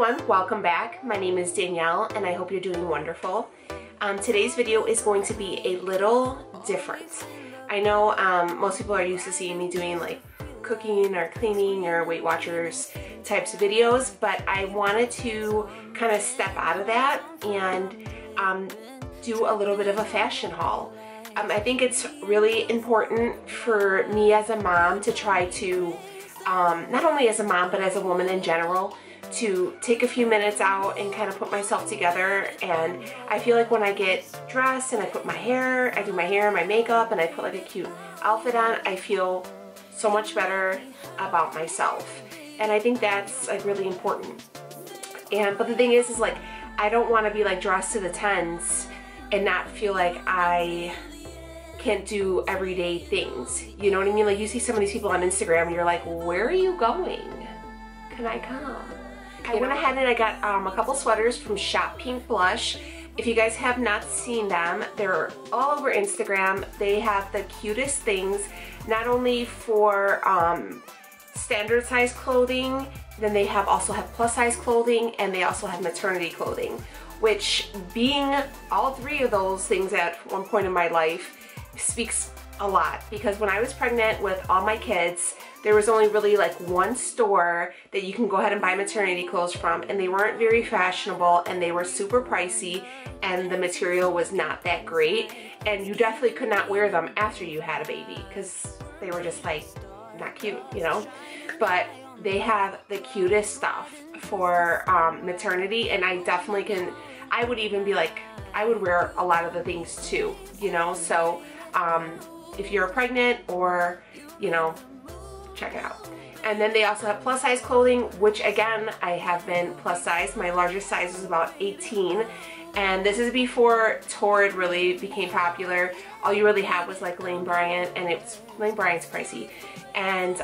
everyone, welcome back. My name is Danielle and I hope you're doing wonderful. Today's video is going to be a little different. I know most people are used to seeing me doing like cooking or cleaning or Weight Watchers types of videos, but I wanted to kind of step out of that and do a little bit of a fashion haul. I think it's really important for me as a mom to try to, not only as a mom but as a woman in general, to take a few minutes out and kind of put myself together. And I feel like when I get dressed and I put my hair, I do my hair and my makeup and I put like a cute outfit on, I feel so much better about myself. And I think that's like really important. But the thing is like, I don't want to be like dressed to the tens and not feel like I can't do everyday things. You know what I mean? Like you see some of these people on Instagram and you're like, where are you going? Can I come? I went ahead and I got a couple sweaters from Shop Pink Blush. If you guys have not seen them, they're all over Instagram. They have the cutest things, not only for standard size clothing, then they also have plus size clothing, and they also have maternity clothing, which being all three of those things at one point in my life speaks a lot, because when I was pregnant with all my kids, there was only really like one store that you can go ahead and buy maternity clothes from, and they weren't very fashionable and they were super pricey and the material was not that great, and you definitely could not wear them after you had a baby because they were just like not cute, you know. But they have the cutest stuff for maternity, and I definitely can, I would even be like, I would wear a lot of the things too, you know. So if you're pregnant or, you know, check it out. And then they also have plus size clothing, which again, I have been plus size. My largest size is about 18. And this is before Torrid really became popular. All you really had was like Lane Bryant, and Lane Bryant's pricey. And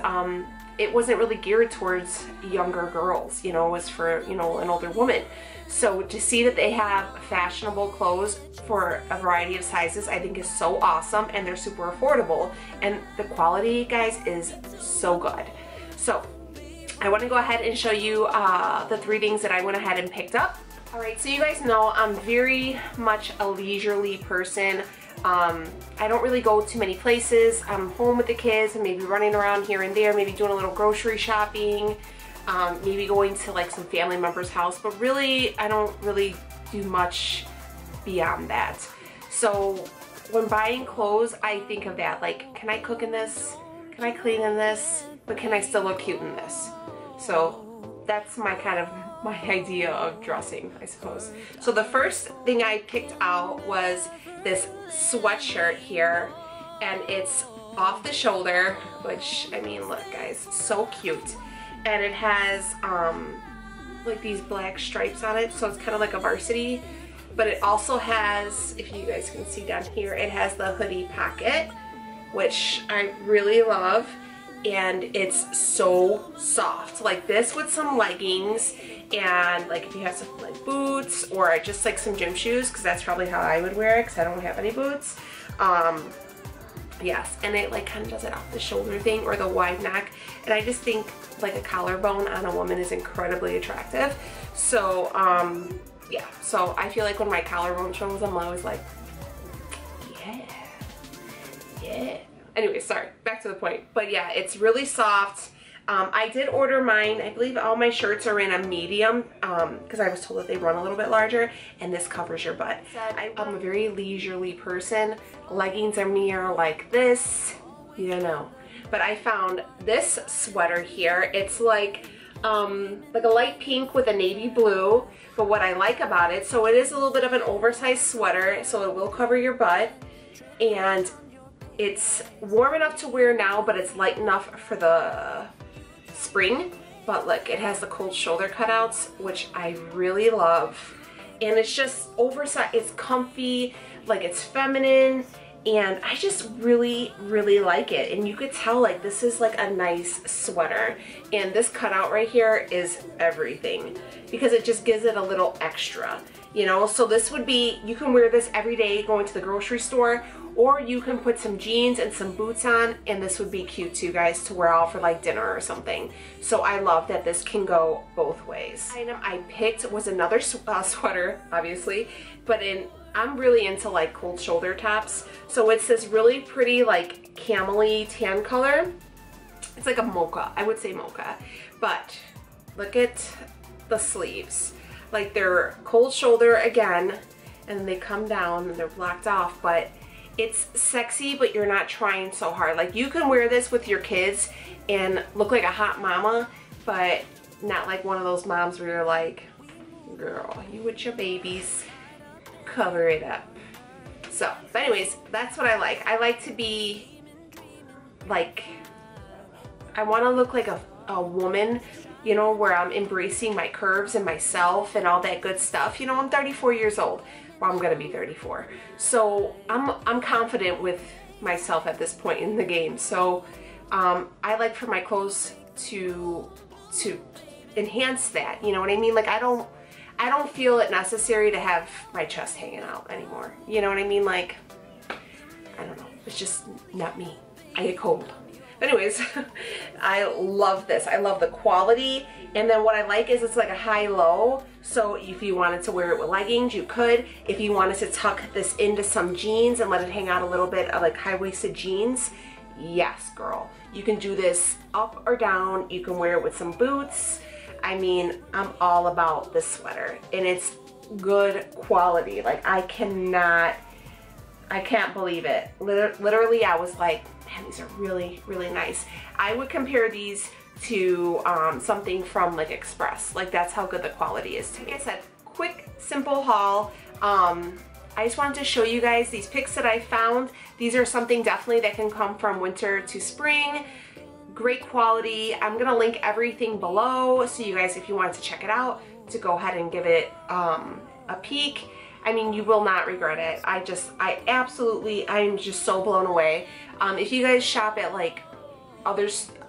it wasn't really geared towards younger girls, you know, it was for, you know, an older woman. So to see that they have fashionable clothes for a variety of sizes, I think is so awesome, and they're super affordable, and the quality, guys, is so good. So I want to go ahead and show you the three things that I went ahead and picked up. Alright, so you guys know I'm very much a leisurely person. I don't really go to many places. I'm home with the kids and maybe running around here and there, maybe doing a little grocery shopping, maybe going to like some family member's house, but really I don't really do much beyond that. So when buying clothes, I think of that, like, can I cook in this? Can I clean in this? But can I still look cute in this? So that's my kind of my idea of dressing, I suppose. So the first thing I picked out was this sweatshirt here, and it's off the shoulder, which, I mean, look guys, so cute. And it has like these black stripes on it, so it's kind of like a varsity, but it also has, if you guys can see down here, it has the hoodie pocket, which I really love, and it's so soft. Like this with some leggings, and like if you have some like boots or just like some gym shoes, because that's probably how I would wear it because I don't have any boots. Yes, and it like kind of does it off the shoulder thing, or the wide neck, and I just think like a collarbone on a woman is incredibly attractive. So yeah, so I feel like when my collarbone shows, I'm always like, yeah. Anyway, sorry, back to the point. But yeah, it's really soft. I did order mine. I believe all my shirts are in a medium because I was told that they run a little bit larger, and this covers your butt. I'm a very leisurely person. Leggings are mere like this, you know. But I found this sweater here. It's like a light pink with a navy blue. But what I like about it, so it is a little bit of an oversized sweater, so it will cover your butt, and it's warm enough to wear now, but it's light enough for the spring. But look, it has the cold shoulder cutouts, which I really love. And it's just oversized, it's comfy, like it's feminine, and I just really, really like it. And you could tell like this is like a nice sweater. And this cutout right here is everything, because it just gives it a little extra, you know. So this would be, you can wear this every day going to the grocery store, or you can put some jeans and some boots on, and this would be cute too, guys, to wear out for like dinner or something. So I love that this can go both ways. The item I picked was another sweater, obviously, but I'm really into like cold shoulder tops. So it's this really pretty like camel-y tan color. It's like a mocha, I would say mocha, but look at the sleeves. Like they're cold shoulder again, and they come down and they're blocked off, but it's sexy, but you're not trying so hard. Like you can wear this with your kids and look like a hot mama, but not like one of those moms where you're like, girl, you with your babies, cover it up. So, but anyways, that's what I like. I like to be like, I want to look like a woman, you know, where I'm embracing my curves and myself and all that good stuff. You know, I'm 34 years old. Well, I'm gonna be 34. So I'm confident with myself at this point in the game. So I like for my clothes to enhance that. You know what I mean? Like I don't feel it necessary to have my chest hanging out anymore. You know what I mean? Like, I don't know. It's just not me. I get cold. But anyways, I love this. I love the quality. And then what I like is it's like a high-low. So if you wanted to wear it with leggings, you could. If you wanted to tuck this into some jeans and let it hang out a little bit of like high-waisted jeans, yes, girl. You can do this up or down. You can wear it with some boots. I mean, I'm all about this sweater. And it's good quality. Like I can't believe it. Literally, I was like, man, these are really, really nice. I would compare these to something from like Express. Like that's how good the quality is to me. Like I said, quick, simple haul. I just wanted to show you guys these picks that I found. These are something definitely that can come from winter to spring. Great quality. I'm gonna link everything below so you guys, if you wanted to check it out, to go ahead and give it a peek. I mean, you will not regret it. I'm just so blown away. If you guys shop at like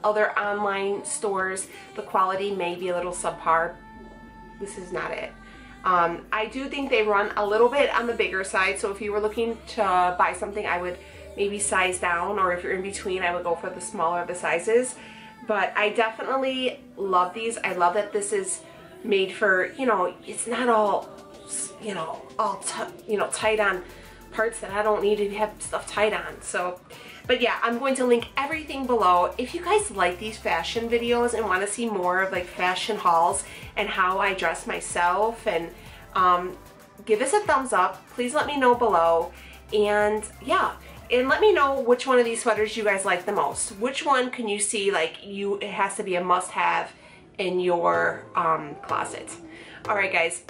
other online stores, the quality may be a little subpar. This is not it. I do think they run a little bit on the bigger side, so if you were looking to buy something, I would maybe size down, or if you're in between, I would go for the smaller of the sizes. But I definitely love these. I love that this is made for, you know, it's not all, you know, tight on parts that I don't need to have stuff tied on. So, but yeah, I'm going to link everything below. If you guys like these fashion videos and want to see more of like fashion hauls and how I dress myself, and give us a thumbs up. Please let me know below. And yeah, and let me know which one of these sweaters you guys like the most. Which one can you see like it has to be a must-have in your closet. Alright guys,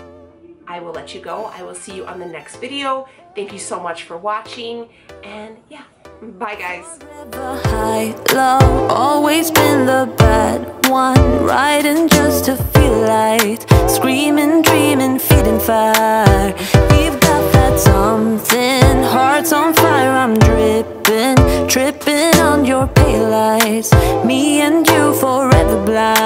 I will let you go. I will see you on the next video. Thank you so much for watching, and yeah, bye guys. High, low, always been the bad one, riding just to feel light, screaming, dreaming, feeding fire. We've got that something, hearts on fire. I'm dripping, tripping on your pale lights. Me and you forever blind.